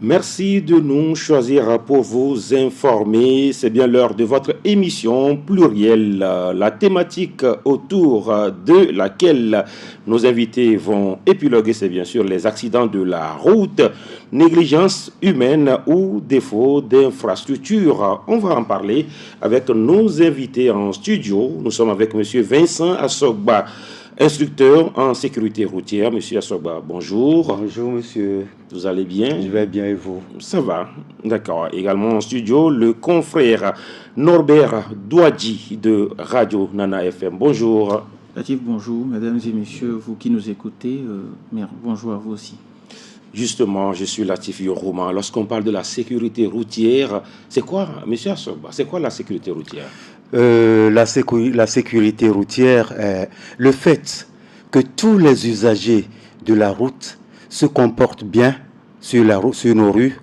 Merci de nous choisir pour vous informer. C'est bien l'heure de votre émission plurielle, la thématique autour de laquelle nos invités vont épiloguer, c'est bien sûr les accidents de la route, négligence humaine ou défaut d'infrastructure. On va en parler avec nos invités en studio. Nous sommes avec M. Vincent Assogba, instructeur en sécurité routière. Monsieur Assogba, bonjour. Bonjour, monsieur. Vous allez bien? Je vais bien et vous? Ça va, d'accord. Également en studio, le confrère Norbert Douadji de Radio Nana FM. Bonjour. Latif, bonjour. Mesdames et messieurs, vous qui nous écoutez, bonjour à vous aussi. Justement, je suis Latif Yorouma. Lorsqu'on parle de la sécurité routière, c'est quoi, monsieur Assogba, c'est quoi la sécurité routière? La sécurité routière est le fait que tous les usagers de la route se comportent bien sur nos rues,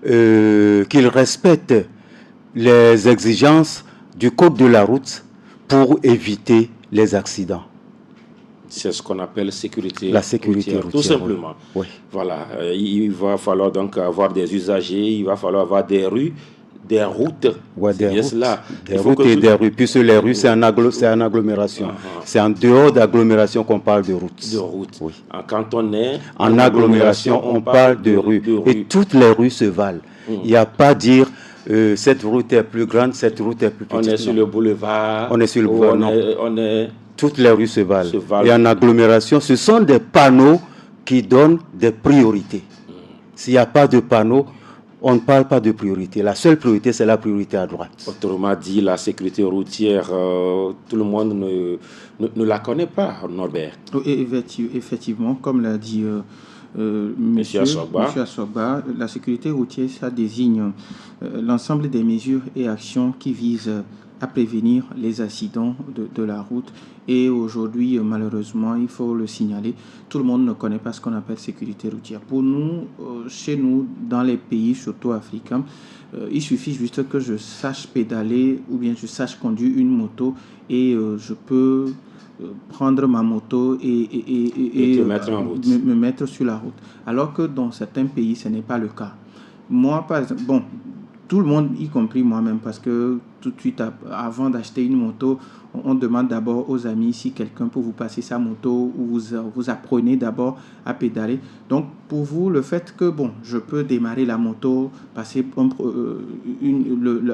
qu'ils respectent les exigences du code de la route pour éviter les accidents. C'est ce qu'on appelle sécurité routière, tout simplement. Oui. Voilà, il va falloir donc avoir des usagers, il va falloir avoir des rues, des routes. Ouais, des routes, cela. des routes et des rues. Puisque les rues, c'est en agglomération. C'est en dehors d'agglomération qu'on parle de routes. De routes. Oui. Quand on est en agglomération, on parle de rues. Et toutes les rues se valent. Il n'y a pas à dire cette route est plus grande, cette route est plus petite. On est sur le boulevard. On est sur le boulevard. On est... Toutes les rues se valent. Et en agglomération, ce sont des panneaux qui donnent des priorités. S'il n'y a pas de panneaux, on ne parle pas de priorité. La seule priorité, c'est la priorité à droite. Autrement dit, la sécurité routière, tout le monde ne la connaît pas, Norbert. Effectivement, comme l'a dit Monsieur Assogba, la sécurité routière, ça désigne l'ensemble des mesures et actions qui visent à prévenir les accidents de la route. Et aujourd'hui, malheureusement, il faut le signaler, tout le monde ne connaît pas ce qu'on appelle sécurité routière. Pour nous, chez nous, dans les pays, surtout africains, il suffit juste que je sache pédaler ou bien je sache conduire une moto et je peux prendre ma moto et me mettre sur la route. Alors que dans certains pays, ce n'est pas le cas. Moi, par exemple, tout le monde, y compris moi-même, parce que tout de suite, avant d'acheter une moto, on demande d'abord aux amis si quelqu'un peut vous passer sa moto ou vous apprenez d'abord à pédaler. Donc, pour vous, le fait que, je peux démarrer la moto, passer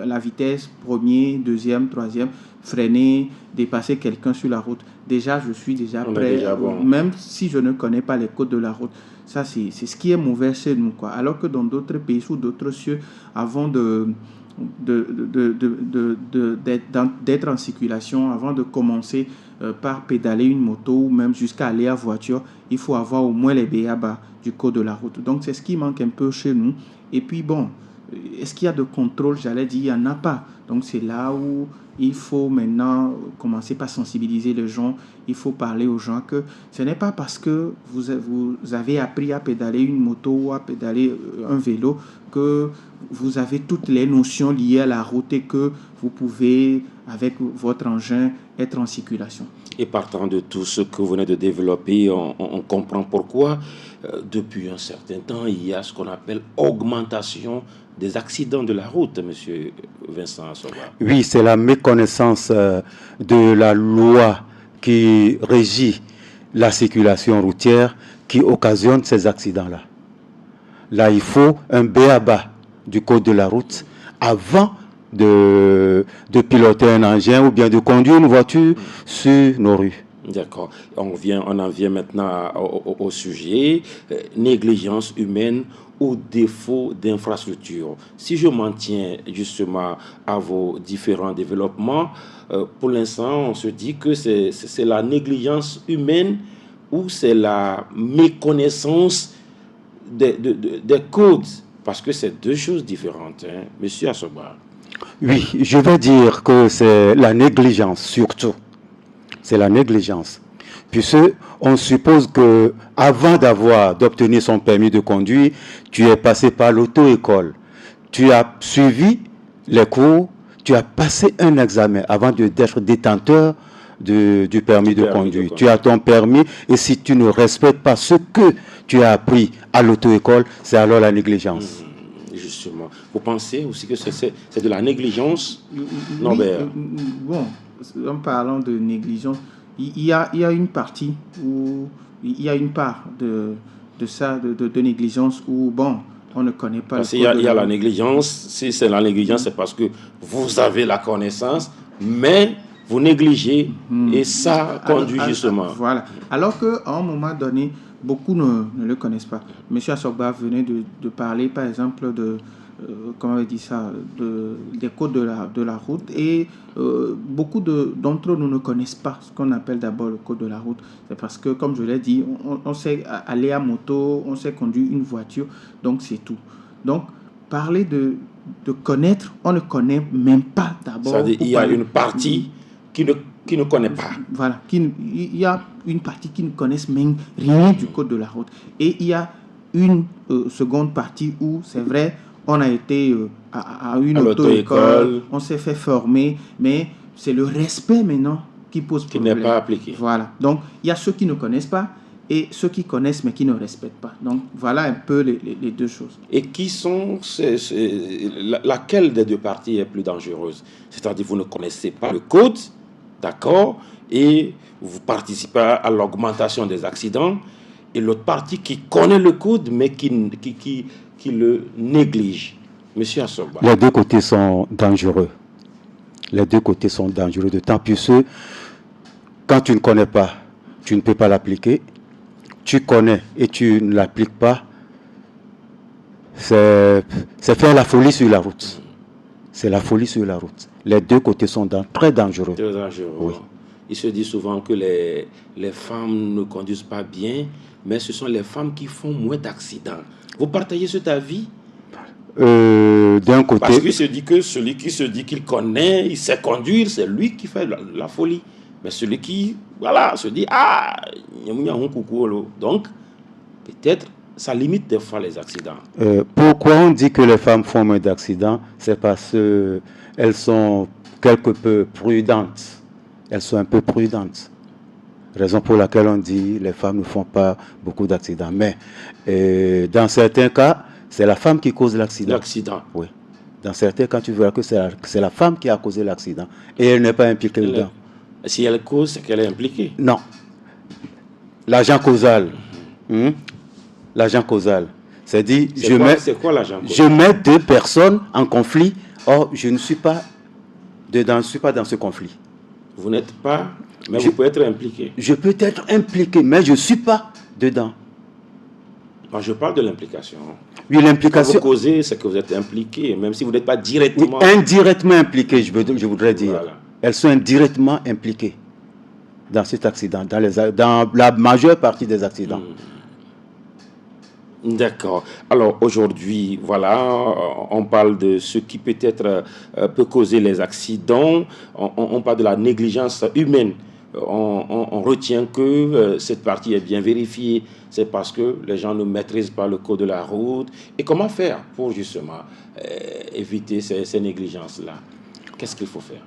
la vitesse, premier, deuxième, troisième, freiner, dépasser quelqu'un sur la route, déjà, je suis déjà prêt, même si je ne connais pas les codes de la route. Ça, c'est ce qui est mauvais chez nous, quoi. Alors que dans d'autres pays, sous d'autres cieux, avant d'être en circulation, avant de commencer par pédaler une moto ou même jusqu'à aller à voiture, il faut avoir au moins les b.a.-ba du code de la route. Donc, c'est ce qui manque un peu chez nous. Et puis, est-ce qu'il y a de contrôle? J'allais dire, il n'y en a pas. Donc, c'est là où il faut maintenant commencer par sensibiliser les gens. Il faut parler aux gens que ce n'est pas parce que vous avez appris à pédaler une moto ou à pédaler un vélo que vous avez toutes les notions liées à la route et que vous pouvez, avec votre engin, être en circulation. Et partant de tout ce que vous venez de développer, on comprend pourquoi, depuis un certain temps, il y a ce qu'on appelle augmentation des accidents de la route, monsieur Vincent Assogba. Oui, c'est la méconnaissance de la loi qui régit la circulation routière qui occasionne ces accidents-là. Là, il faut un b.a.-ba du code de la route avant de piloter un engin ou bien de conduire une voiture sur nos rues. D'accord. On en vient maintenant au sujet, négligence humaine ou défaut d'infrastructure. Si je m'en tiens justement à vos différents développements, pour l'instant, on se dit que c'est la négligence humaine ou c'est la méconnaissance des codes, parce que c'est deux choses différentes, hein, monsieur Assogba. Oui, je vais dire que c'est la négligence surtout. C'est la négligence. Puisqu'on suppose que avant d'obtenir son permis de conduire, tu es passé par l'auto-école. Tu as suivi les cours, tu as passé un examen avant d'être détenteur du permis de conduire. Tu as ton permis et si tu ne respectes pas ce que tu as appris à l'auto-école, c'est alors la négligence. Justement. Vous pensez aussi que c'est de la négligence? Non, oui, bon, en parlant de négligence, il y a une partie où il y a une part de ça, de négligence où, bon, on ne connaît pas. Parce qu'il y a la négligence. Si c'est la négligence, c'est parce que vous avez la connaissance, mais vous négligez et ça conduit justement. Voilà. Alors qu'à un moment donné, beaucoup ne le connaissent pas. Monsieur Assogba venait de parler, par exemple, comment on dit ça, des codes de la route. Et beaucoup d'entre eux ne connaissent pas ce qu'on appelle d'abord le code de la route. C'est parce que, comme je l'ai dit, on sait aller à moto, on sait conduire une voiture, donc c'est tout. Donc, parler de connaître, on ne connaît même pas d'abord. C'est-à-dire qu'il y a une partie qui ne connaît pas. Voilà, il y a une partie qui ne connaissent même rien du code de la route. Et il y a une seconde partie où, c'est vrai, on a été à une auto-école, on s'est fait former, mais c'est le respect maintenant qui pose problème. Qui n'est pas appliqué. Voilà, donc il y a ceux qui ne connaissent pas et ceux qui connaissent mais qui ne respectent pas. Donc voilà un peu les deux choses. Et qui sont laquelle des deux parties est plus dangereuse? C'est-à-dire vous ne connaissez pas le code, d'accord, et vous participez à l'augmentation des accidents, et l'autre partie qui connaît le code mais qui le néglige. Monsieur Assogba. Les deux côtés sont dangereux. Les deux côtés sont dangereux. D'autant plus quand tu ne connais pas, tu ne peux pas l'appliquer. Tu connais et tu ne l'appliques pas. C'est faire la folie sur la route. C'est la folie sur la route. Les deux côtés sont très dangereux. Très dangereux. Oui. Il se dit souvent que les femmes ne conduisent pas bien, mais ce sont les femmes qui font moins d'accidents. Vous partagez cet avis? D'un côté... Parce qu'il se dit que celui qui se dit qu'il connaît, il sait conduire, c'est lui qui fait la folie. Mais celui qui, voilà, se dit, donc, peut-être, ça limite des fois les accidents. Pourquoi on dit que les femmes font moins d'accidents? C'est parce qu'elles sont quelque peu prudentes. Elles sont un peu prudentes. Raison pour laquelle on dit que les femmes ne font pas beaucoup d'accidents. Mais dans certains cas, c'est la femme qui cause l'accident. L'accident. Oui. Dans certains cas, tu verras que c'est la femme qui a causé l'accident. Et elle n'est pas impliquée dedans. Si elle cause, c'est qu'elle est impliquée. Non. L'agent causal. L'agent causal. C'est-à-dire, c'est quoi l'agent causal? Je mets deux personnes en conflit. Or, je ne suis pas dedans, je ne suis pas dans ce conflit. Vous n'êtes pas, mais vous pouvez être impliqué. Je peux être impliqué, mais je ne suis pas dedans. Moi, je parle de l'implication. Oui, l'implication. Quand vous causez, c'est que vous êtes impliqué, même si vous n'êtes pas directement... Oui, indirectement impliqué, je voudrais dire. Voilà. Elles sont indirectement impliquées dans cet accident, dans la majeure partie des accidents. D'accord. Alors aujourd'hui, voilà, on parle de ce qui peut-être peut causer les accidents. On parle de la négligence humaine. On retient que cette partie est bien vérifiée. C'est parce que les gens ne maîtrisent pas le code de la route. Et comment faire pour justement éviter ces négligences-là? Qu'est-ce qu'il faut faire?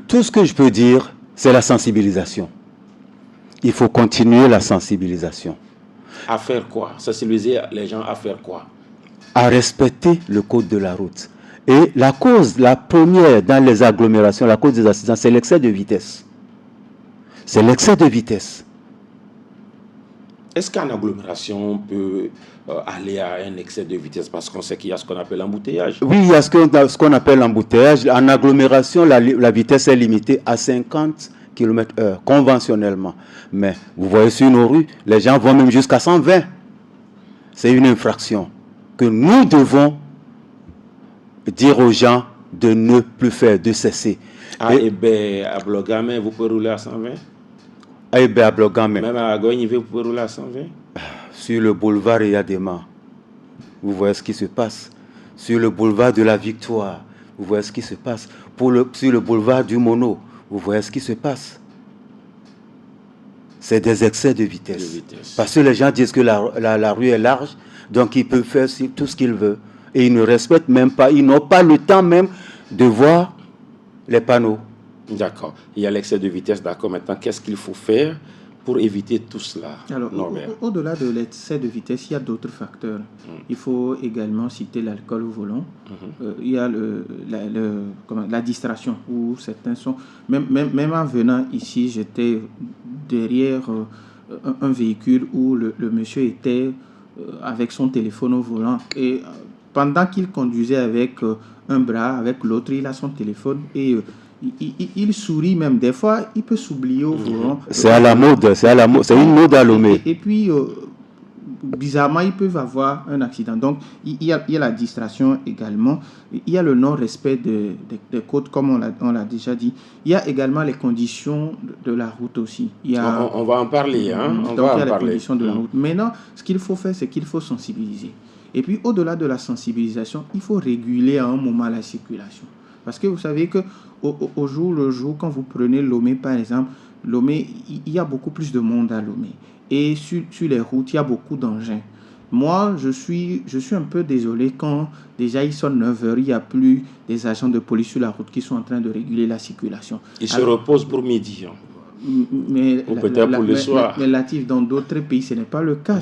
Tout ce que je peux dire, c'est la sensibilisation. Il faut continuer la sensibilisation. À faire quoi? Sensibiliser les gens à faire quoi? À respecter le code de la route. Et la cause, la première dans les agglomérations, la cause des accidents, c'est l'excès de vitesse. C'est l'excès de vitesse. Est-ce qu'en agglomération, on peut aller à un excès de vitesse parce qu'on sait qu'il y a ce qu'on appelle l'embouteillage? Oui, il y a ce qu'on appelle l'embouteillage. En agglomération, la vitesse est limitée à 50 km/h, conventionnellement. Mais vous voyez sur nos rues, les gens vont même jusqu'à 120. C'est une infraction que nous devons dire aux gens de ne plus faire, de cesser. Et bien, à Blogame, vous pouvez rouler à 120? À Blogame. Même à Agogne, vous pouvez rouler à 120? Sur le boulevard Eyadema, vous voyez ce qui se passe. Sur le boulevard de la Victoire, vous voyez ce qui se passe. Sur le boulevard du Mono, vous voyez ce qui se passe. C'est des excès de vitesse. Parce que les gens disent que la rue est large, donc ils peuvent faire tout ce qu'ils veulent. Et ils ne respectent même pas, ils n'ont pas le temps même de voir les panneaux. D'accord. Il y a l'excès de vitesse, d'accord. Maintenant, qu'est-ce qu'il faut faire pour éviter tout cela? Alors, au-delà de l'excès de vitesse, il y a d'autres facteurs. Il faut également citer l'alcool au volant. Il y a la distraction, où certains sont... Même en venant ici, j'étais derrière un véhicule où le monsieur était avec son téléphone au volant. Et pendant qu'il conduisait avec un bras, avec l'autre, il a son téléphone et... Il sourit même. Des fois, il peut s'oublier au volant. C'est à la mode, c'est une mode à Lomé. Et puis, bizarrement, ils peuvent avoir un accident. Donc, il y a la distraction également. Il y a le non-respect des côtes, comme on l'a déjà dit. Il y a également les conditions de la route aussi. On va en parler. Donc, il y a les conditions de la route. Maintenant, ce qu'il faut faire, c'est qu'il faut sensibiliser. Et puis, au-delà de la sensibilisation, il faut réguler à un moment la circulation. Parce que vous savez que au jour le jour, quand vous prenez Lomé par exemple, Lomé, il y a beaucoup plus de monde à Lomé. Et sur les routes, il y a beaucoup d'engins. Moi, je suis un peu désolé quand déjà il sonne 9h, il n'y a plus des agents de police sur la route qui sont en train de réguler la circulation. Ils se reposent pour midi. Ou peut-être pour le soir. Mais dans d'autres pays, ce n'est pas le cas.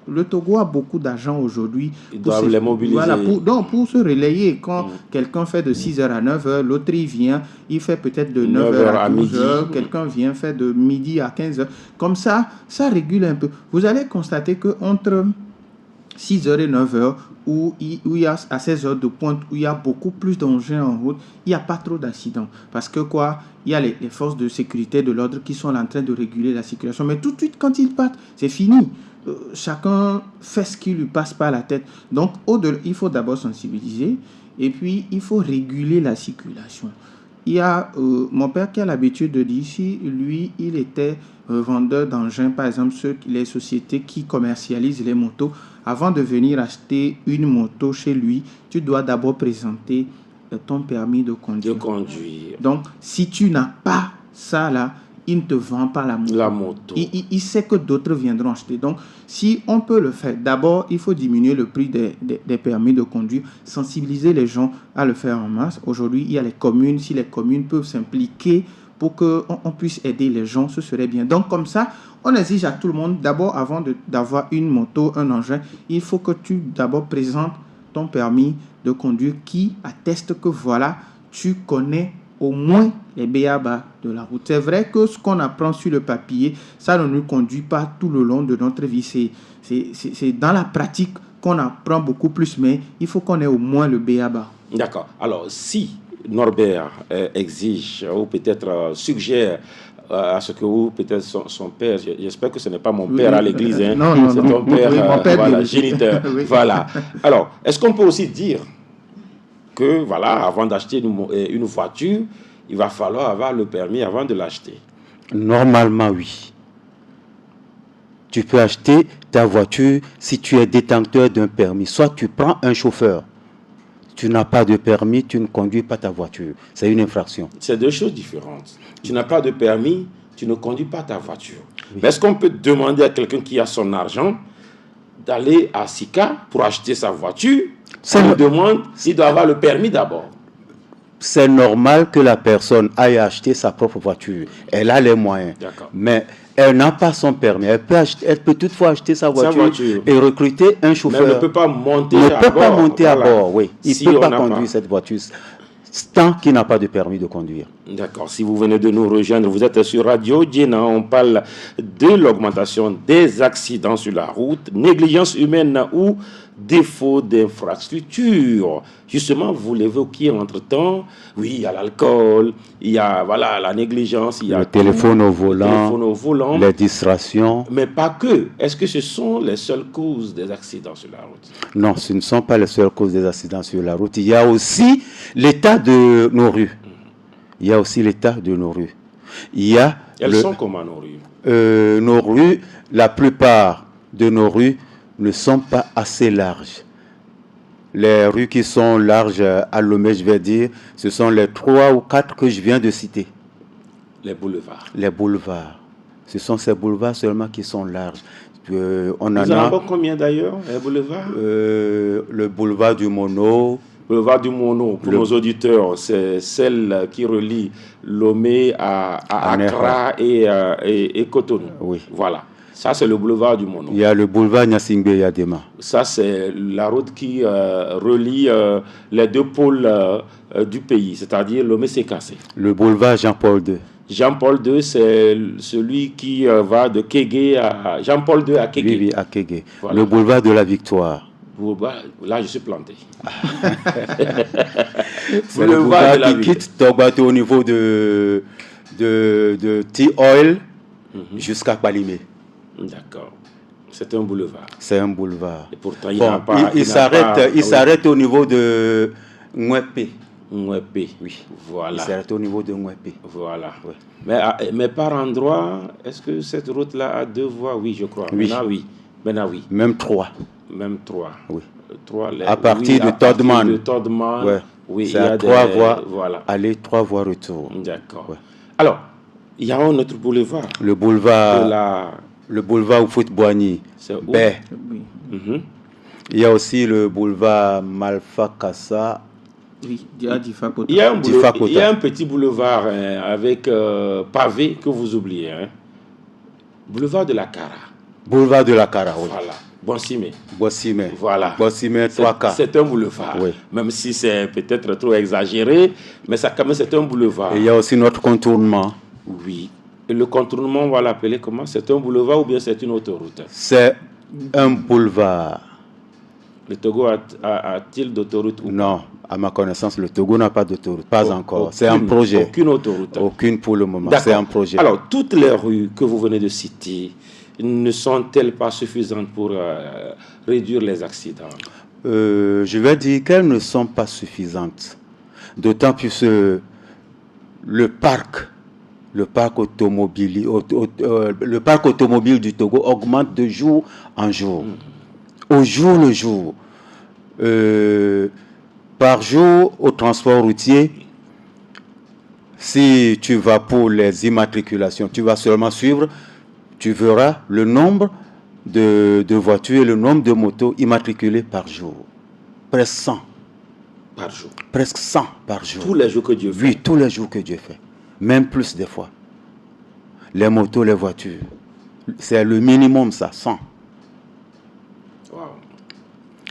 Le Togo a beaucoup d'argent aujourd'hui. Ils doivent les mobiliser. Voilà, pour se relayer. Quand quelqu'un fait de 6h à 9h, l'autre il vient, il fait peut-être de 9h à 12h. Quelqu'un vient faire de midi à 15h. Comme ça régule un peu. Vous allez constater qu'entre 6h et 9h, où il y a à 16h de pointe, où il y a beaucoup plus d'engins en route, il n'y a pas trop d'accidents. Parce que il y a les forces de sécurité de l'ordre qui sont en train de réguler la circulation. Mais tout de suite, quand ils partent, c'est fini. Chacun fait ce qui lui passe par la tête. Donc, il faut d'abord sensibiliser et puis il faut réguler la circulation. Il y a mon père qui a l'habitude de dire, si lui, il était vendeur d'engins, par exemple, les sociétés qui commercialisent les motos, avant de venir acheter une moto chez lui, tu dois d'abord présenter ton permis de conduire. Donc, si tu n'as pas ça là, il ne te vend pas la moto. Il sait que d'autres viendront acheter. Donc, si on peut le faire, d'abord, il faut diminuer le prix des permis de conduire, sensibiliser les gens à le faire en masse. Aujourd'hui, il y a les communes. Si les communes peuvent s'impliquer pour qu'on puisse aider les gens, ce serait bien. Donc, comme ça, on exige à tout le monde, d'abord, avant d'avoir une moto, un engin, il faut que tu d'abord présentes ton permis de conduire qui atteste que voilà, tu connais au moins les b.a.-ba de la route. C'est vrai que ce qu'on apprend sur le papier, ça ne nous conduit pas tout le long de notre vie. C'est dans la pratique qu'on apprend beaucoup plus, mais il faut qu'on ait au moins le b.a.-ba. D'accord. Alors, si Norbert exige ou peut-être suggère à ce que vous, peut-être son père, j'espère que ce n'est pas mon père à l'église, non, c'est ton père, voilà, géniteur. Oui. Voilà. Alors, est-ce qu'on peut aussi dire que, voilà, avant d'acheter une voiture, il va falloir avoir le permis avant de l'acheter? Normalement, oui. Tu peux acheter ta voiture si tu es détenteur d'un permis. Soit tu prends un chauffeur. Tu n'as pas de permis, tu ne conduis pas ta voiture. C'est une infraction. C'est deux choses différentes. Tu n'as pas de permis, tu ne conduis pas ta voiture. Oui. Mais est-ce qu'on peut demander à quelqu'un qui a son argent d'aller à Sika pour acheter sa voiture? On lui demande s'il doit avoir le permis d'abord. C'est normal que la personne aille acheter sa propre voiture. Elle a les moyens. D'accord. Mais elle n'a pas son permis. Elle peut toutefois acheter sa voiture et recruter un chauffeur. Mais elle ne peut pas monter à bord. Oui. Il ne peut pas conduire cette voiture tant qu'il n'a pas de permis de conduire. D'accord. Si vous venez de nous rejoindre, vous êtes sur Radio Djena. On parle de l'augmentation des accidents sur la route, négligence humaine ou défaut d'infrastructure. Justement, vous l'évoquiez entre-temps. Oui, il y a l'alcool, il y a la négligence, il y a le téléphone au volant, les distractions. Mais pas que. Est-ce que ce sont les seules causes des accidents sur la route? Non, ce ne sont pas les seules causes des accidents sur la route. Il y a aussi l'état de nos rues. Elles sont comment, nos rues? Nos rues, la plupart de nos rues ne sont pas assez larges. Les rues qui sont larges à Lomé, je vais dire, ce sont les 3 ou 4 que je viens de citer. Les boulevards. Les boulevards. Ce sont ces boulevards seulement qui sont larges. On en a combien d'ailleurs, les boulevards? Le boulevard du Mono, boulevard du Mono, pour nos auditeurs, c'est celle qui relie Lomé à Accra et Cotonou. Oui. Voilà. Ça, c'est le boulevard du Mono. Il y a le boulevard Nyasingbe Yadema. Ça, c'est la route qui relie les deux pôles du pays, c'est-à-dire Lomé-Sékassé. Le boulevard Jean-Paul II. Jean-Paul II, c'est celui qui va de Kégué à... Jean-Paul II à Kégué. Oui, à Kégué. Voilà. Le boulevard de la Victoire. Là, je suis planté. C'est le boulevard qui quitte Togbato au niveau de T-Oil jusqu'à Palimé. D'accord. C'est un boulevard. C'est un boulevard. Et pourtant, il s'arrête au niveau de Ngwepe. Ngwepe, oui. Voilà. Il s'arrête au niveau de Ngwepe. Voilà. Ouais. Mais par endroit, est-ce que cette route-là a 2 voies? Oui, je crois. Oui. Maintenant, oui. Même 3. Même 3. Oui. 3 à partir de Todman. Ouais. Oui, c'est à 3 voies. Voilà. Aller 3 voies retour. D'accord. Ouais. Alors, il y a un autre boulevard. Le boulevard. Le boulevard Oufouet-Boigny. C'est où? Oui. Il y a aussi le boulevard Malfa-Kassa. Oui, il y a Difa-Kota. Il y a un petit boulevard avec pavé que vous oubliez. Boulevard de la Cara. Boulevard de la Cara, oui. Voilà. Bonsimé. Voilà. Bonsimé 3K. C'est un boulevard. Oui. Même si c'est peut-être trop exagéré, mais ça, quand même, c'est un boulevard. Et il y a aussi notre contournement. Oui. Et le contournement, on va l'appeler comment? C'est un boulevard ou bien c'est une autoroute? C'est un boulevard. Le Togo a-t-il d'autoroute ou Non, à ma connaissance, le Togo n'a pas d'autoroute. Pas encore. C'est un projet. Aucune autoroute. Aucune pour le moment. C'est un projet. Alors, toutes les rues que vous venez de citer ne sont-elles pas suffisantes pour réduire les accidents? Je vais dire qu'elles ne sont pas suffisantes. D'autant plus le parc automobile du Togo augmente de jour en jour. Au jour le jour. Par jour, au transport routier, si tu vas pour les immatriculations, tu vas seulement suivre, tu verras le nombre de voitures et le nombre de motos immatriculées par jour. Presque 100. Par jour. Presque 100 par jour. Tous les jours que Dieu fait. Oui, tous les jours que Dieu fait. Même plus des fois. Les motos, les voitures. C'est le minimum, ça, 100. Wow.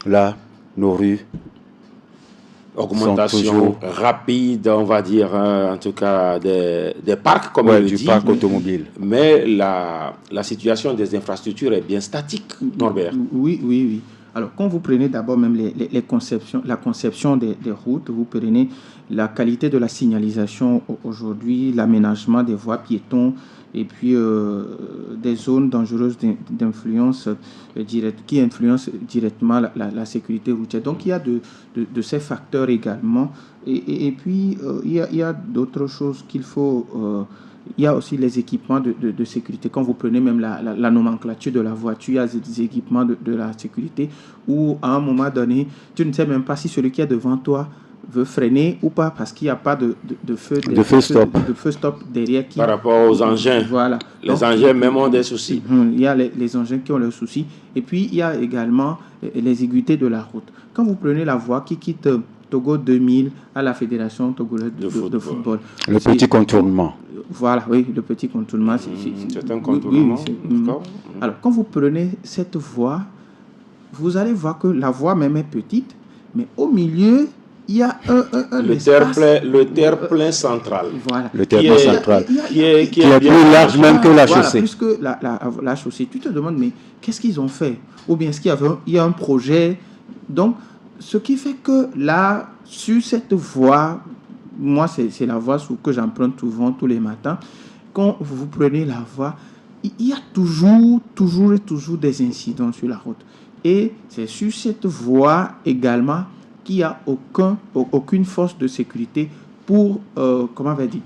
Là, nos rues. Augmentation rapide, on va dire, en tout cas, des parcs, comme on le dit. Parc automobile. Mais la situation des infrastructures est bien statique, Norbert. Oui. Alors, quand vous prenez d'abord même la conception des routes, vous prenez la qualité de la signalisation aujourd'hui, l'aménagement des voies piétons et puis des zones dangereuses d'influence qui influencent directement la sécurité routière. Donc, il y a de ces facteurs également. Et puis, il y a d'autres choses qu'il faut... il y a aussi les équipements de sécurité. Quand vous prenez même la nomenclature de la voiture, il y a des équipements de la sécurité où, à un moment donné, tu ne sais même pas si celui qui est devant toi veut freiner ou pas parce qu'il n'y a pas de feu stop derrière. Par rapport aux engins. Voilà. Les engins même ont des soucis. Il y a les engins qui ont leurs soucis. Et puis, il y a également les aiguïtés de la route. Quand vous prenez la voie qui quitte Togo 2000 à la Fédération togolaise de football. Le petit contournement. Voilà, oui, le petit contournement. C'est un contournement. Alors, quand vous prenez cette voie, vous allez voir que la voie même est petite, mais au milieu, il y a le terre-plein central. Voilà. Le terre-plein central. Qui est plus large même que la chaussée. Plus que la chaussée. Tu te demandes, mais qu'est-ce qu'ils ont fait? Ou bien est-ce qu'il y a un projet? Donc, ce qui fait que là, sur cette voie, moi, c'est la voie que j'emprunte souvent tous les matins. Quand vous prenez la voie, il y a toujours des incidents sur la route. Et c'est sur cette voie également qu'il n'y a aucune force de sécurité pour, comment on va dire,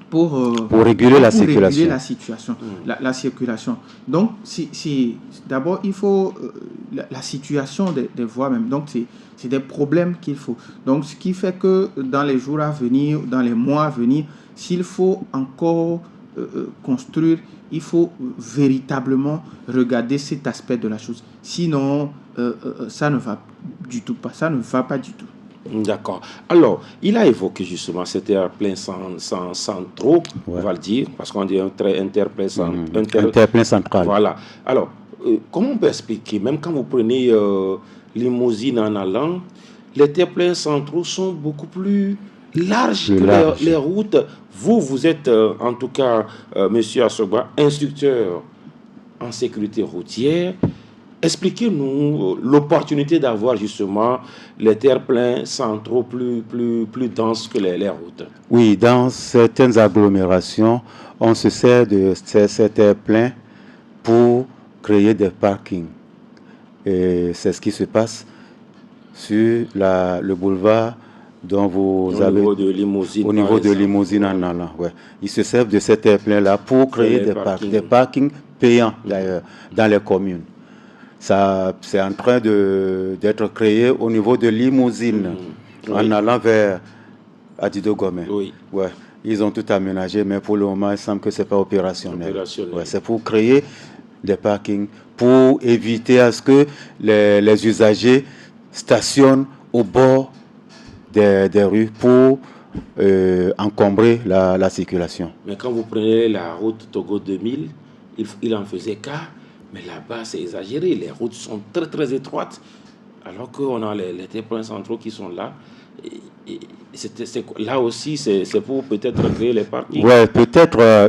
pour réguler la circulation. Réguler la circulation. Donc, d'abord, il faut la situation des voies même. Donc, c'est des problèmes qu'il faut. Donc, ce qui fait que dans les jours à venir, dans les mois à venir, s'il faut encore construire, il faut véritablement regarder cet aspect de la chose. Sinon, ça ne va du tout pas. Ça ne va pas du tout. D'accord. Alors, il a évoqué justement cet terre-plein sans trop, on va le dire, parce qu'on dit un terre-plein central. Voilà. Alors, comment on peut expliquer, même quand vous prenez Limousine en allant, les terre-pleins centraux sont beaucoup plus larges que les routes. Vous êtes, en tout cas, monsieur Assogba, instructeur en sécurité routière. Expliquez-nous l'opportunité d'avoir justement les terre-pleins centraux plus denses que les routes. Oui, dans certaines agglomérations, on se sert de ces terre-pleins pour créer des parkings. Et c'est ce qui se passe sur le boulevard dont vous avez... Au niveau de Limousine. Au niveau de Limousine en allant, ouais. Ils se servent de ces terre-pleins-là pour créer des parkings payants, d'ailleurs, dans les communes. Ça, c'est en train d'être créé au niveau de Limousine, en allant vers Adido Gomé. Oui. Ouais. Ils ont tout aménagé, mais pour le moment, il semble que ce n'est pas opérationnel. Ouais, c'est pour créer des parkings, pour éviter à ce que les usagers stationnent au bord des rues pour encombrer la circulation. Mais quand vous prenez la route Togo 2000, il en faisait cas. Mais là-bas, c'est exagéré. Les routes sont très, très étroites. Alors qu'on a les terre-pleins centraux qui sont là. Là aussi, c'est pour peut-être créer les parkings. Oui, peut-être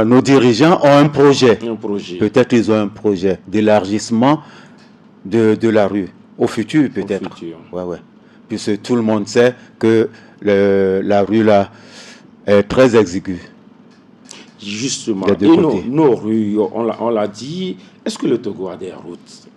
nos dirigeants ont un projet. Peut-être ils ont un projet d'élargissement de la rue. Au futur, peut-être. Ouais. Puisque tout le monde sait que la rue, là, est très exiguë. Justement, et nos rues, on l'a dit, est-ce que le Togo a des routes,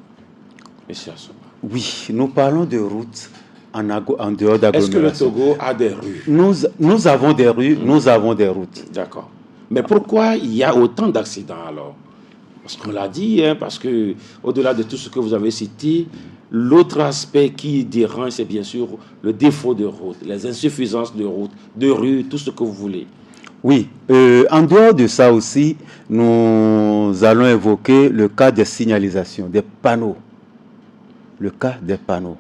monsieur Assogba? Oui, nous parlons de routes en dehors d'agglomération. Est-ce que le Togo a des rues? Nous avons des rues, nous avons des routes. D'accord. Mais pourquoi il y a autant d'accidents alors? Parce qu'on l'a dit, parce que au-delà de tout ce que vous avez cité, l'autre aspect qui dérange, c'est bien sûr le défaut de route, les insuffisances de route, de rues, tout ce que vous voulez. Oui, en dehors de ça aussi, nous allons évoquer le cas des signalisations, des panneaux. Le cas des panneaux.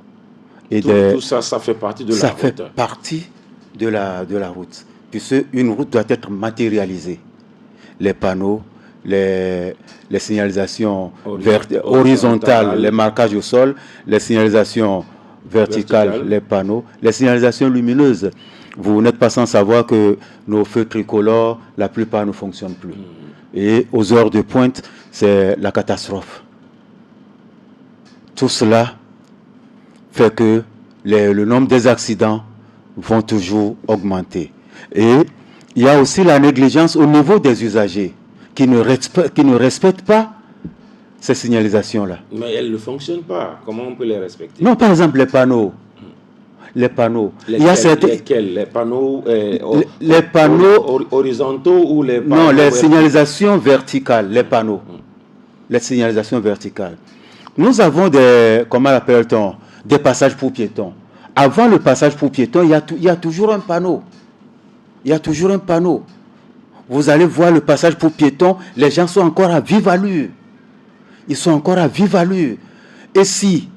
Et tout ça, ça fait partie de la route. Ça fait partie de la route. Puisque une route doit être matérialisée. Les panneaux, les signalisations horizontales, les marquages au sol, les signalisations verticales, les panneaux, les signalisations lumineuses. Vous n'êtes pas sans savoir que nos feux tricolores, la plupart ne fonctionnent plus. Et aux heures de pointe, c'est la catastrophe. Tout cela fait que le nombre des accidents vont toujours augmenter. Et il y a aussi la négligence au niveau des usagers qui ne respectent pas ces signalisations-là. Mais elles ne fonctionnent pas. Comment on peut les respecter? Non, par exemple, les panneaux. Les panneaux. Lesquels? Les panneaux, les panneaux horizontaux ou les panneaux? Non, les signalisations verticales, les panneaux. Les signalisations verticales. Nous avons comment l'appelle-t-on? Des passages pour piétons. Avant le passage pour piétons, il y a toujours un panneau. Il y a toujours un panneau. Vous allez voir le passage pour piétons, les gens sont encore à vive allure. Ils sont encore à vive allure. Et si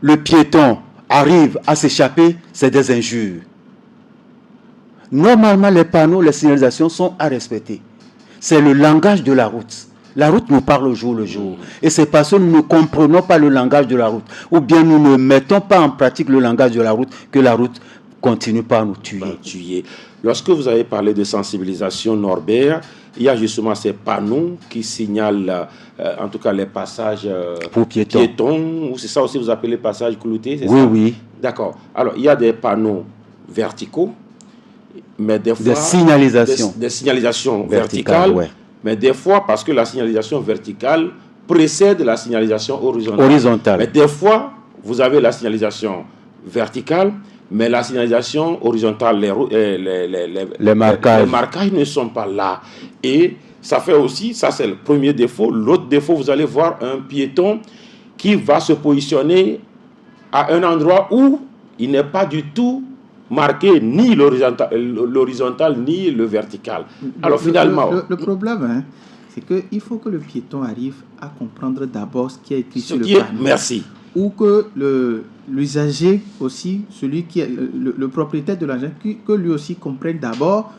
le piéton arrive à s'échapper, c'est des injures. Normalement, les panneaux, les signalisations sont à respecter. C'est le langage de la route. La route nous parle au jour le jour. Et c'est parce que nous ne comprenons pas le langage de la route, ou bien nous ne mettons pas en pratique le langage de la route, que la route continue par nous tuer. Lorsque vous avez parlé de sensibilisation, Norbert, il y a justement ces panneaux qui signalent, en tout cas, les passages pour piétons. C'est ça aussi, vous appelez les passages cloutés, c'est oui, ça? Oui. D'accord. Alors, il y a des panneaux verticaux, mais des fois... Des signalisations verticales. Ouais. Mais des fois, parce que la signalisation verticale précède la signalisation horizontale. Mais des fois, vous avez la signalisation verticale, mais la signalisation horizontale, les marquages ne sont pas là. Et ça fait aussi, ça c'est le premier défaut. L'autre défaut, vous allez voir un piéton qui va se positionner à un endroit où il n'est pas du tout marqué ni l'horizontal ni le vertical. Alors finalement... Le problème, c'est qu'il faut que le piéton arrive à comprendre d'abord ce qui est écrit sur le panneau. Merci. ou que l'usager aussi, celui qui est le propriétaire de l'engin, que lui aussi comprenne d'abord,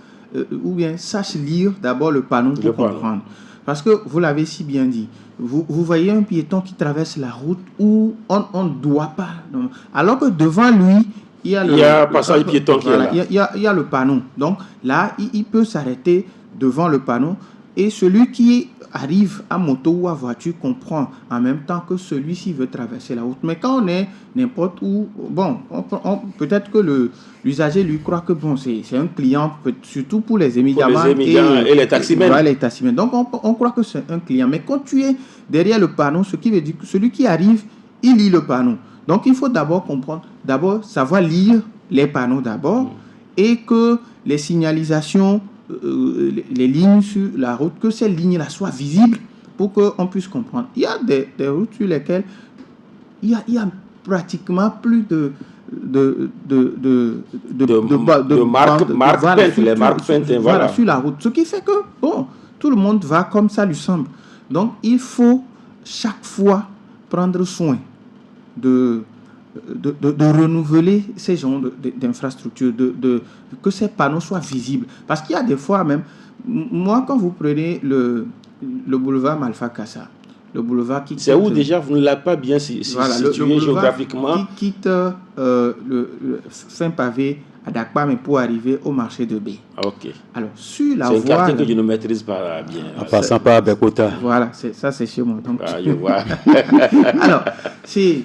ou bien sache lire d'abord le panneau pour comprendre. Parce que vous l'avez si bien dit, vous voyez un piéton qui traverse la route où on ne doit pas. Non. Alors que devant lui, il y a un passage piéton qui est là. Il y a le panneau. Donc là, il peut s'arrêter devant le panneau et celui qui arrive à moto ou à voiture comprend en même temps que celui-ci veut traverser la route. Mais quand on est n'importe où, bon, peut-être que l'usager lui croit que bon, c'est un client, surtout pour les émigrants et les taximens. Les taximens. Donc on croit que c'est un client. Mais quand tu es derrière le panneau, ce qui veut dire que celui qui arrive, il lit le panneau. Donc il faut d'abord comprendre, savoir lire les panneaux d'abord et que les signalisations, les lignes sur la route, que ces lignes-là soient visibles pour qu'on puisse comprendre. Il y a des routes sur lesquelles il y a pratiquement plus de marques peintes, voilà, sur la route. Ce qui fait que, bon, tout le monde va comme ça lui semble. Donc, il faut chaque fois prendre soin de renouveler ces genres d'infrastructures, que ces panneaux soient visibles. Parce qu'il y a des fois même, moi quand vous prenez le boulevard Malfa Kassa, le boulevard qui... C'est où déjà, vous ne l'avez pas bien situé géographiquement. Qui quitte le fin pavé à Dakar, mais pour arriver au marché de B. Ok. Alors, sur la voie... C'est un quartier que je ne maîtrise pas bien. En passant par Bekota. Voilà, c'est chez moi. Donc, je vois. Alors, c'est...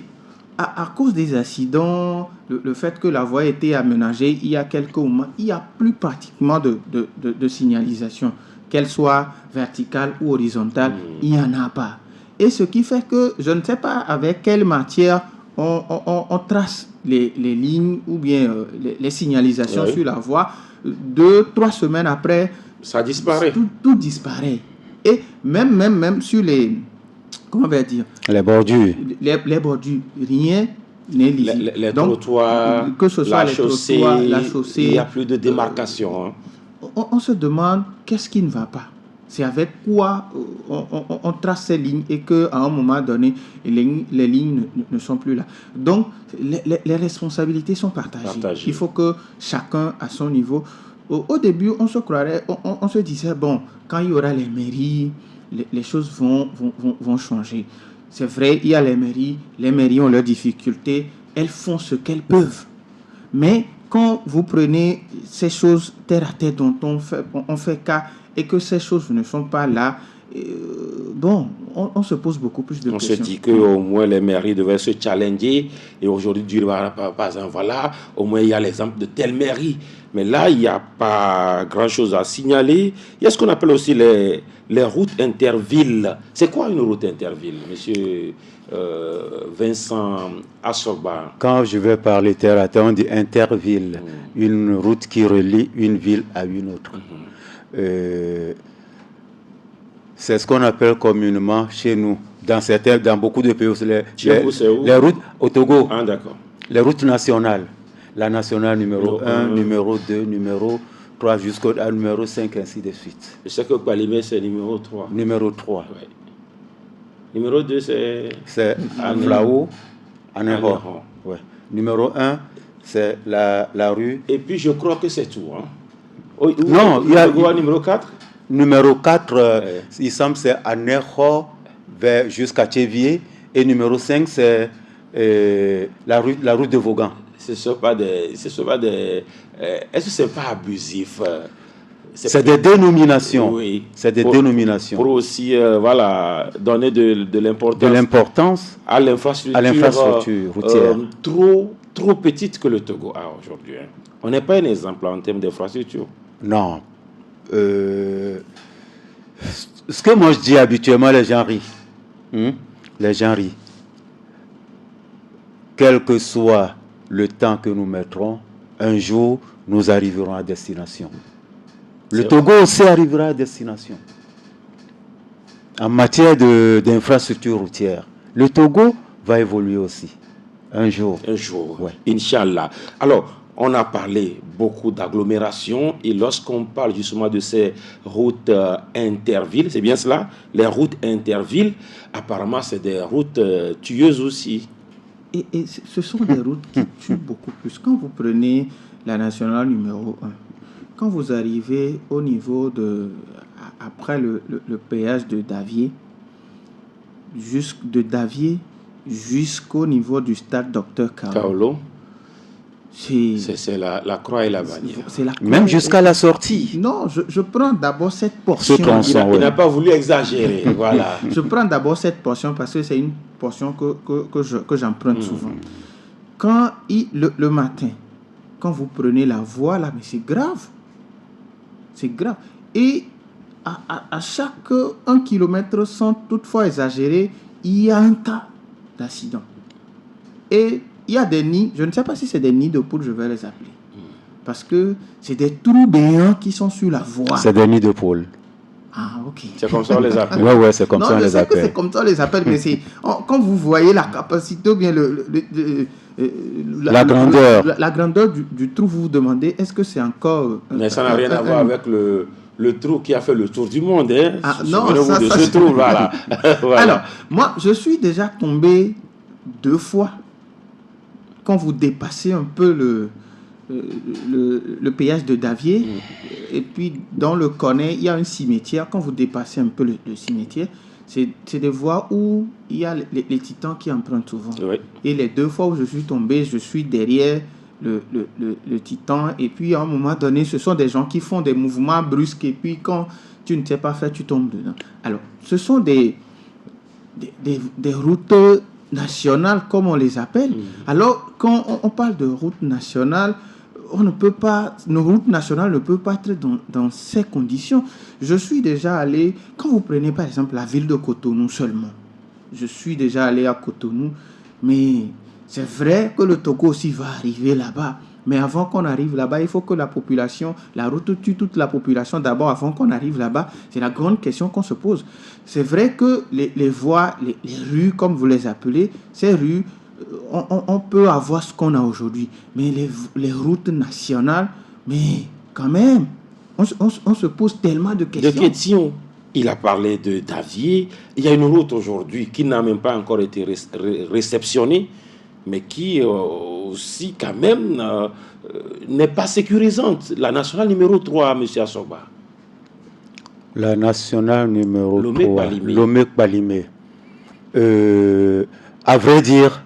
À cause des accidents, le fait que la voie a été aménagée il y a quelques moments, il n'y a plus pratiquement de signalisation, qu'elle soit verticale ou horizontale, il n'y en a pas. Et ce qui fait que je ne sais pas avec quelle matière on trace les lignes ou bien les signalisations sur la voie. 2-3 semaines après, ça disparaît. Tout disparaît. Et même sur les... Comment on va dire? Les bordures. Les bordures, rien n'est lisible. Les trottoirs, que ce soit la chaussée, il n'y a plus de démarcation. On se demande qu'est-ce qui ne va pas. C'est avec quoi on trace ces lignes et qu'à un moment donné, les lignes ne sont plus là. Donc, les responsabilités sont partagées. Il faut que chacun à son niveau. Au début, on se croirait, on se disait, bon, quand il y aura les mairies, les choses vont changer. C'est vrai, il y a les mairies ont leurs difficultés, elles font ce qu'elles peuvent. Mais quand vous prenez ces choses terre à terre dont on fait cas et que ces choses ne sont pas là, on se pose beaucoup plus de questions. On se dit qu'au moins les mairies devaient se challenger et aujourd'hui, voilà, au moins il y a l'exemple de telle mairie. Mais là, il n'y a pas grand-chose à signaler. Il y a ce qu'on appelle aussi les routes intervilles. C'est quoi une route interville, monsieur Vincent Assoba? Quand je vais parler terre à terre, on dit interville. Une route qui relie une ville à une autre. C'est ce qu'on appelle communément chez nous, dans beaucoup de pays, les routes au Togo, les routes nationales. La nationale numéro 1, numéro 2, numéro 3, jusqu'au numéro 5, ainsi de suite. Je sais que Palimé, c'est numéro 3. Numéro 3. Ouais. Numéro 2, c'est Anflao, Anehor. Ouais. Numéro 1, c'est la rue. Et puis, je crois que c'est tout. Hein? Non, il y a numéro 4. Numéro 4, il semble c'est Anehor jusqu'à Tchévier. Et numéro 5, c'est la rue de Vaughan. Ce sont pas des... est-ce que ce n'est pas abusif? C'est des dénominations. Oui. C'est des dénominations. Pour aussi donner de l'importance à l'infrastructure routière. Trop petite que le Togo a aujourd'hui. Hein. On n'est pas un exemple en termes d'infrastructure. Non. Ce que moi je dis habituellement, les gens rient. Les gens rient. Quel que soit le temps que nous mettrons, un jour, nous arriverons à destination. Le Togo aussi arrivera à destination. En matière d'infrastructure routière, le Togo va évoluer aussi. Un jour. Un jour, ouais. Inch'Allah. Alors, on a parlé beaucoup d'agglomération et lorsqu'on parle justement de ces routes intervilles, c'est bien cela, les routes intervilles, apparemment c'est des routes tueuses aussi. Et ce sont des routes qui tuent beaucoup plus. Quand vous prenez la nationale numéro 1, quand vous arrivez au niveau après le péage de Davier, jusqu'au niveau du stade Dr Kaolo, c'est la croix et la bannière. Même jusqu'à la sortie. Non, je prends d'abord cette portion. Il n'a pas voulu exagérer. Voilà. Je prends d'abord cette portion parce que c'est une portion que j'emprunte souvent. Quand le matin, quand vous prenez la voie là, mais c'est grave. C'est grave. Et à chaque 1 kilomètre, sans toutefois exagérer, il y a un cas d'accident. Et il y a des nids, je ne sais pas si c'est des nids de poules, je vais les appeler. Parce que c'est des trous béants qui sont sur la voie. C'est des nids de poules. Ah, ok. C'est comme ça on les appelle. Ouais, c'est comme ça on les appelle. Non, je sais que c'est comme ça on les appelle, mais c'est quand vous voyez la capacité ou bien la grandeur du trou, vous vous demandez, est-ce que c'est encore... Mais ça n'a rien à voir avec le trou qui a fait le tour du monde. Hein. Ah, non, ce trou, voilà. Voilà. Alors, moi, je suis déjà tombé 2 fois. Quand vous dépassez un peu le péage de Davier, et puis dans le Cornet, il y a un cimetière. Quand vous dépassez un peu le cimetière, c'est des voies où il y a les titans qui empruntent souvent. Oui. Et les 2 fois où je suis tombé, je suis derrière le titan, et puis à un moment donné, ce sont des gens qui font des mouvements brusques, et puis quand tu ne sais pas faire, tu tombes dedans. Alors, ce sont des routes nationales, comme on les appelle. Alors, quand on parle de route nationale, nos routes nationales ne peuvent pas être dans ces conditions. Je suis déjà allé, quand vous prenez par exemple la ville de Cotonou seulement, je suis déjà allé à Cotonou, mais c'est vrai que le Togo aussi va arriver là-bas. Mais avant qu'on arrive là-bas, il faut que la route tue toute la population d'abord avant qu'on arrive là-bas. C'est la grande question qu'on se pose. C'est vrai que les voies, les rues, comme vous les appelez, ces rues, on peut avoir ce qu'on a aujourd'hui. Mais les routes nationales, mais quand même, on se pose tellement de questions. Il a parlé de Davier. Il y a une route aujourd'hui qui n'a même pas encore été réceptionnée, mais qui aussi quand même n'est pas sécurisante. La nationale numéro 3, M. Assoba. La nationale numéro 3, Lomé-Balimé. À vrai dire,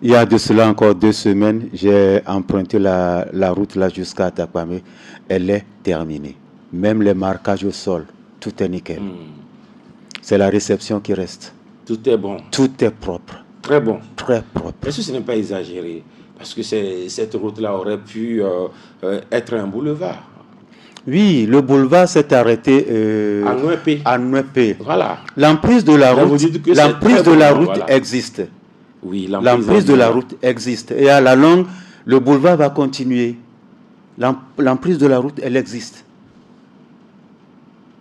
il y a de cela encore 2 semaines, j'ai emprunté la route là jusqu'à Takwame. Elle est terminée. Même les marquages au sol, tout est nickel. C'est la réception qui reste. Tout est bon. Tout est propre. Très bon. Très propre. Est-ce que ce n'est pas exagéré? Parce que cette route-là aurait pu être un boulevard. Oui, le boulevard s'est arrêté à Nouépé. Voilà. L'emprise de la route, existe. Oui, l'emprise de la route existe. Et à la longue, le boulevard va continuer. L'emprise de la route, elle existe.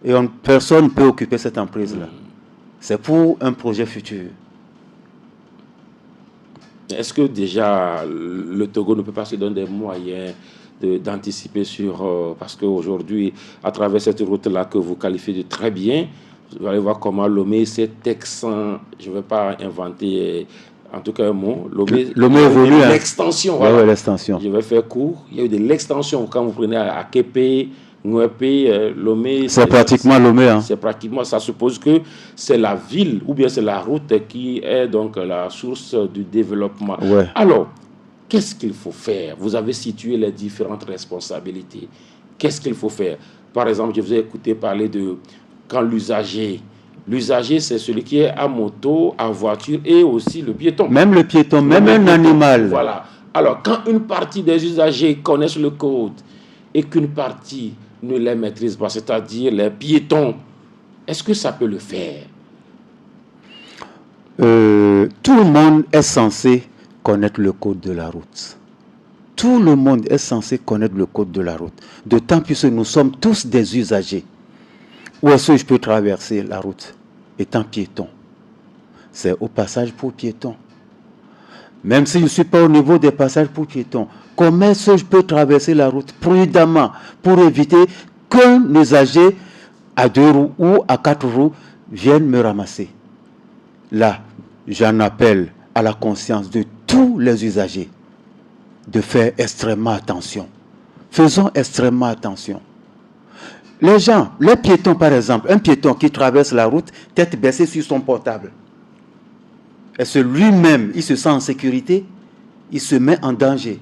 Et personne ne peut occuper cette emprise-là. C'est pour un projet futur. Est-ce que déjà le Togo ne peut pas se donner des moyens d'anticiper sur... parce qu'aujourd'hui, à travers cette route-là que vous qualifiez de très bien, vous allez voir comment Lomé s'est texan. Je ne vais pas inventer en tout cas un mot. Lomé évolue. L'extension. Voilà. Ouais, l'extension. Je vais faire court. Il y a eu de l'extension. Quand vous prenez à Képé, Nouépé, Lomé... C'est pratiquement Lomé. Hein. C'est pratiquement, ça suppose que c'est la ville ou bien c'est la route qui est donc la source du développement. Ouais. Alors, qu'est-ce qu'il faut faire? Vous avez situé les différentes responsabilités. Qu'est-ce qu'il faut faire? Par exemple, je vous ai écouté parler de quand l'usager, c'est celui qui est à moto, à voiture et aussi le piéton. Même le piéton, même un animal. Voilà. Alors, quand une partie des usagers connaissent le code et qu'une partie ne les maîtrise pas, c'est-à-dire les piétons, est-ce que ça peut le faire? Tout le monde est censé connaître le code de la route. Tout le monde est censé connaître le code de la route. D'autant plus que nous sommes tous des usagers. Où est-ce que je peux traverser la route étant piéton? C'est au passage pour piétons. Même si je ne suis pas au niveau des passages pour piétons, comment est-ce que je peux traverser la route prudemment pour éviter qu'un usager à 2 roues ou à 4 roues vienne me ramasser? Là, j'en appelle à la conscience de tous les usagers de faire extrêmement attention. Faisons extrêmement attention. Les gens, les piétons par exemple, un piéton qui traverse la route, tête baissée sur son portable. Est-ce lui-même, il se sent en sécurité? Il se met en danger.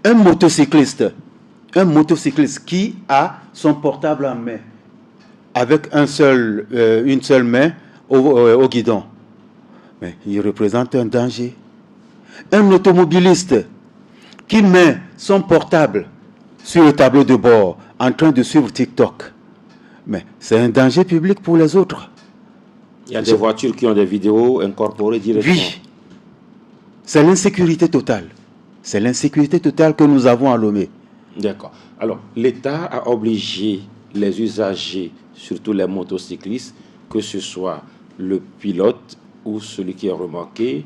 Un motocycliste qui a son portable en main, avec une seule main au guidon, mais il représente un danger. Un automobiliste qui met son portable sur le tableau de bord en train de suivre TikTok, mais c'est un danger public pour les autres. Il y a des voitures qui ont des vidéos incorporées directement. Oui, c'est l'insécurité totale. C'est l'insécurité totale que nous avons à Lomé. D'accord. Alors, l'État a obligé les usagers, surtout les motocyclistes, que ce soit le pilote ou celui qui est remorqué,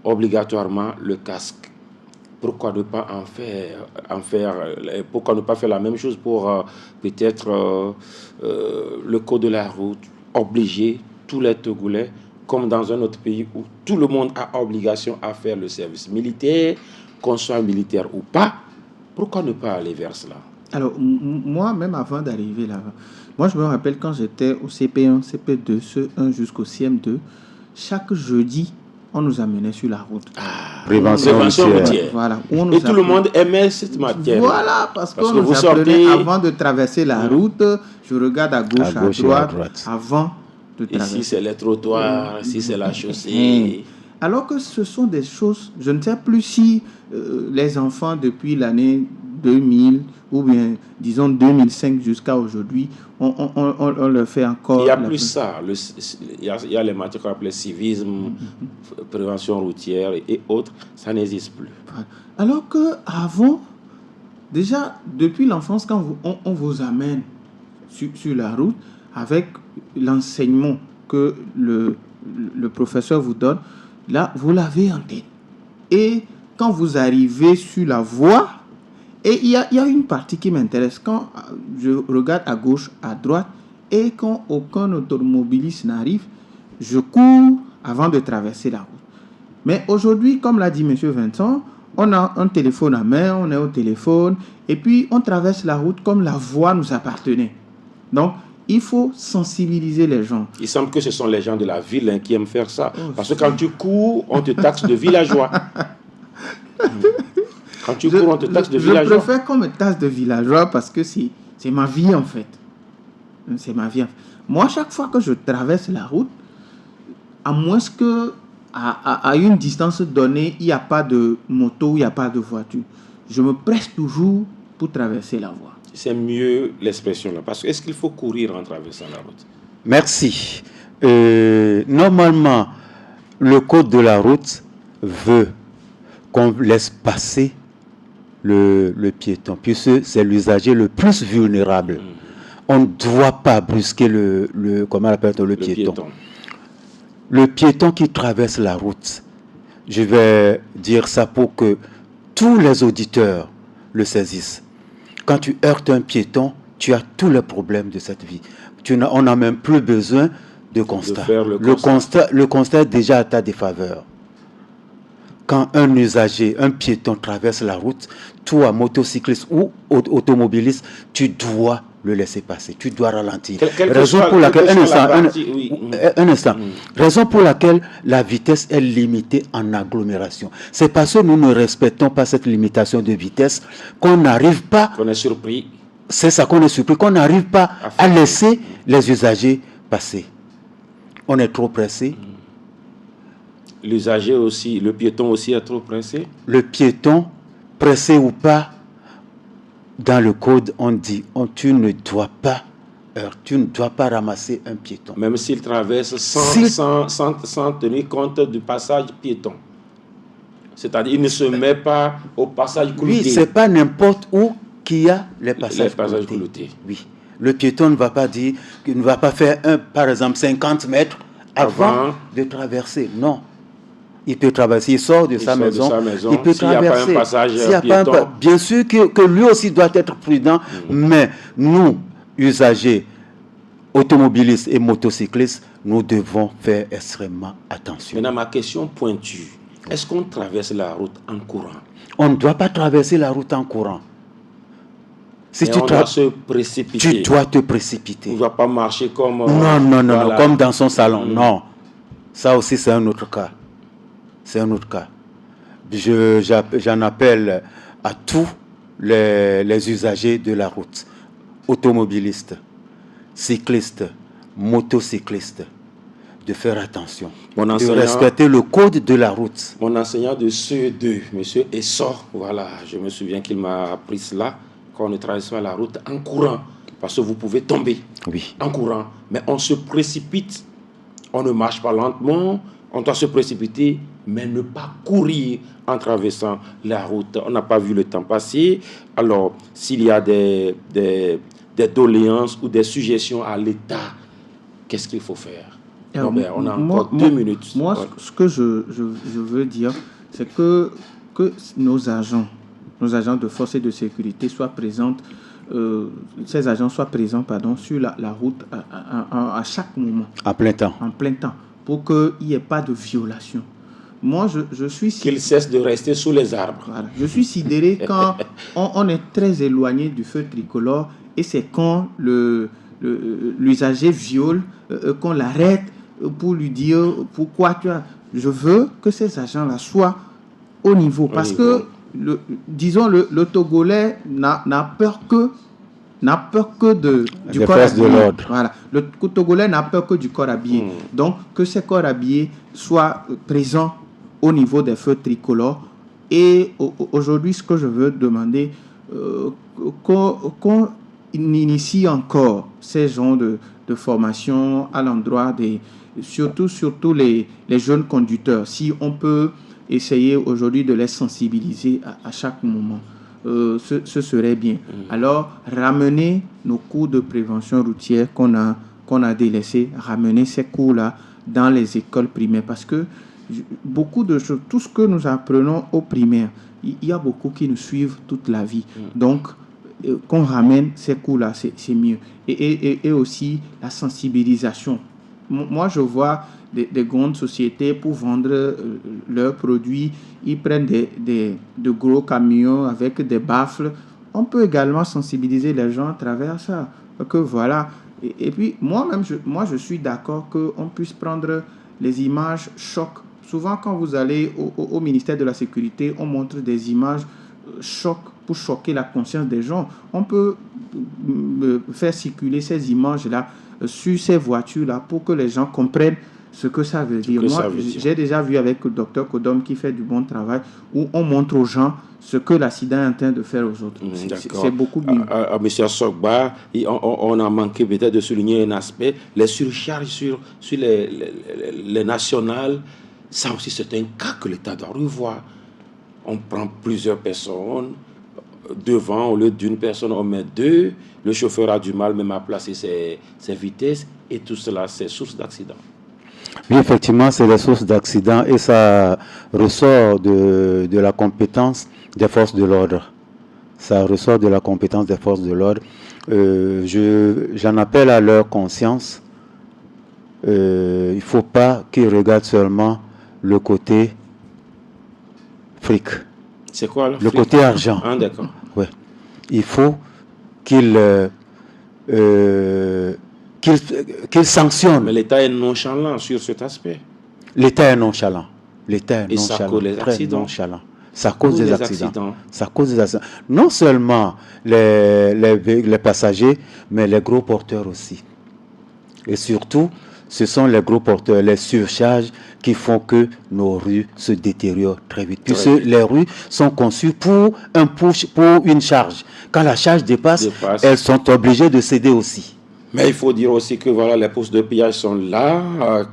obligatoirement le casque. Pourquoi ne pas pourquoi ne pas faire la même chose pour peut-être le code de la route, obliger tous les Togolais, comme dans un autre pays où tout le monde a obligation à faire le service militaire, qu'on soit militaire ou pas. Pourquoi ne pas aller vers cela? Alors, moi, même avant d'arriver là, moi, je me rappelle quand j'étais au CP1, CP2, CE1 jusqu'au CM2, chaque jeudi, on nous amenait sur la route. Prévention routière. Voilà. Et tout le monde aimait cette matière. Voilà, parce qu'on nous apprenait avant de traverser la route, je regarde à gauche à droite, avant de traverser. Ici, c'est les trottoirs, ici, c'est la chaussée. Alors que ce sont des choses, je ne sais plus si les enfants depuis l'année 2000 ou bien disons 2005 jusqu'à aujourd'hui, on le fait encore. Il y a plus ça. Il y a les matières qu'on appelle civisme, prévention routière et autres. Ça n'existe plus. Alors qu'avant, déjà depuis l'enfance, quand on vous amène sur la route avec l'enseignement que le professeur vous donne, là, vous l'avez en tête. Et quand vous arrivez sur la voie, et il y a une partie qui m'intéresse. Quand je regarde à gauche, à droite, et quand aucun automobiliste n'arrive, je cours avant de traverser la route. Mais aujourd'hui, comme l'a dit M. Vincent, on a un téléphone à main, on est au téléphone, et puis on traverse la route comme la voie nous appartenait. Donc, il faut sensibiliser les gens. Il semble que ce sont les gens de la ville qui aiment faire ça. Parce que quand tu cours, on te taxe de villageois. Quand tu cours, on te taxe de villageois. Je préfère qu'on me taxe de villageois parce que c'est ma vie en fait. C'est ma vie. Moi, chaque fois que je traverse la route, à moins que à une distance donnée, il n'y a pas de moto, il n'y a pas de voiture, je me presse toujours pour traverser la voie. C'est mieux l'expression là. Parce que est-ce qu'il faut courir en traversant la route? Merci. Normalement, le code de la route veut qu'on laisse passer le piéton, puisque c'est l'usager le plus vulnérable. On ne doit pas brusquer comment on appelle le piéton. Le piéton qui traverse la route, je vais dire ça pour que tous les auditeurs le saisissent. Quand tu heurtes un piéton, tu as tous les problèmes de cette vie. On n'a même plus besoin de constat. Le constat est déjà à ta défaveur. Quand un usager, un piéton traverse la route, toi, motocycliste ou automobiliste, tu dois le laisser passer. Tu dois ralentir. Raison pour laquelle la vitesse est limitée en agglomération. C'est parce que nous ne respectons pas cette limitation de vitesse qu'on n'arrive pas... Qu'on est surpris. C'est ça qu'on est surpris, qu'on n'arrive pas à laisser les usagers passer. On est trop pressé. L'usager aussi, le piéton aussi est trop pressé. Le piéton, pressé ou pas, dans le code, on dit tu ne dois pas ramasser un piéton. Même s'il traverse sans tenir compte du passage piéton. C'est-à-dire, il ne se met pas au passage clouté. Oui, c'est pas n'importe où qu'il y a les passages cloutés. Oui. Le piéton ne va pas faire par exemple 50 mètres avant de traverser. Non. Il peut traverser, il sort de sa maison, il peut traverser. S'il n'y a pas un passage piéton. Bien sûr que lui aussi doit être prudent, mais nous, usagers, automobilistes et motocyclistes, nous devons faire extrêmement attention. Maintenant, ma question pointue. Est-ce qu'on traverse la route en courant? On ne doit pas traverser la route en courant. Si tu dois se précipiter. Tu dois te précipiter. Tu ne dois pas marcher comme... Non, comme dans son salon. Non. Ça aussi, c'est un autre cas. C'est un autre cas. J'en appelle à tous les usagers de la route, automobilistes, cyclistes, motocyclistes, de faire attention, de respecter le code de la route. Mon enseignant de CE2, M. Essor, voilà, je me souviens qu'il m'a appris cela, quand on ne traverse pas la route en courant, parce que vous pouvez tomber en courant, mais on se précipite, on ne marche pas lentement, on doit se précipiter, mais ne pas courir en traversant la route. On n'a pas vu le temps passer. Alors, s'il y a des doléances ou des suggestions à l'État, qu'est-ce qu'il faut faire? On a encore 2 minutes. Moi, ce que je veux dire, c'est que nos agents de force et de sécurité soient présents, ces agents soient présents sur la route à chaque moment. En plein temps. En plein temps, pour qu'il n'y ait pas de violation. Moi, je suis... Qu'ils cessent de rester sous les arbres. Voilà. Je suis sidéré quand on est très éloigné du feu tricolore et c'est quand l'usager viole, qu'on l'arrête pour lui dire pourquoi tu as... Je veux que ces agents-là soient au niveau. Parce que, disons, le Togolais n'a peur que du corps habillé. Voilà. Le Togolais n'a peur que du corps habillé. Donc, que ces corps habillés soient présents au niveau des feux tricolores. Et aujourd'hui, ce que je veux demander, qu'on initie encore ces genres de formation à l'endroit surtout les jeunes conducteurs. Si on peut essayer aujourd'hui de les sensibiliser à chaque moment, ce serait bien. Alors, ramener nos cours de prévention routière qu'on a délaissés, ramener ces cours-là dans les écoles primaires, parce que beaucoup de choses, tout ce que nous apprenons au primaire, il y a beaucoup qui nous suivent toute la vie. Donc, qu'on ramène ces cours-là, c'est mieux. Et aussi la sensibilisation. Moi, je vois des grandes sociétés pour vendre leurs produits, ils prennent de gros camions avec des baffles. On peut également sensibiliser les gens à travers ça. Que voilà. Et puis, moi-même, je suis d'accord qu'on puisse prendre les images choc. Souvent, quand vous allez au ministère de la Sécurité, on montre des images choc pour choquer la conscience des gens. On peut faire circuler ces images-là sur ces voitures-là pour que les gens comprennent ce que ça veut dire. Moi, j'ai déjà vu avec le docteur Kodom qui fait du bon travail, où on montre aux gens ce que l'accident est en train de faire aux autres. C'est beaucoup mieux. Monsieur Sogba, on a manqué peut-être de souligner un aspect, les surcharges sur les nationales. Ça aussi, c'est un cas que l'État doit revoir. On prend plusieurs personnes devant, au lieu d'une personne, on met 2. Le chauffeur a du mal même à placer ses vitesses. Et tout cela, c'est source d'accident. Oui, effectivement, c'est la source d'accident et ça ressort de la compétence des forces de l'ordre. Ça ressort de la compétence des forces de l'ordre. J'en appelle à leur conscience. Il ne faut pas qu'ils regardent seulement le côté fric. C'est quoi le côté argent? D'accord. Ouais. Il faut qu'ils sanctionnent. Mais l'État est nonchalant sur cet aspect. L'État est nonchalant. L'État est nonchalant. Ça cause les accidents. Nonchalant. Ça cause des accidents. Ça cause des accidents. Non seulement les passagers, mais les gros porteurs aussi. Et surtout, ce sont les gros porteurs, les surcharges qui font que nos rues se détériorent très vite. Puisque les rues sont conçues pour une charge. Quand la charge dépasse, elles sont obligées de céder aussi. Mais il faut dire aussi que voilà, les postes de péage sont là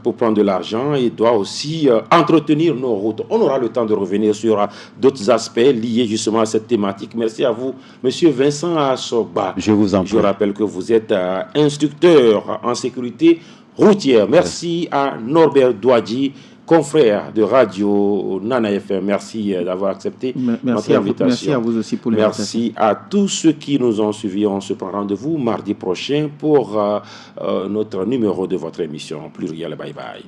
pour prendre de l'argent et doivent aussi entretenir nos routes. On aura le temps de revenir sur d'autres aspects liés justement à cette thématique. Merci à vous, Monsieur Vincent Asogba. Je vous en prie. Je rappelle que vous êtes instructeur en sécurité routière. Merci à Norbert Douadji, confrère de Radio Nana FM. Merci d'avoir accepté notre invitation. Merci à vous aussi pour l'invitation. Merci à tous ceux qui nous ont suivis. On se prend rendez-vous mardi prochain pour notre numéro de votre émission Pluriel. Bye bye.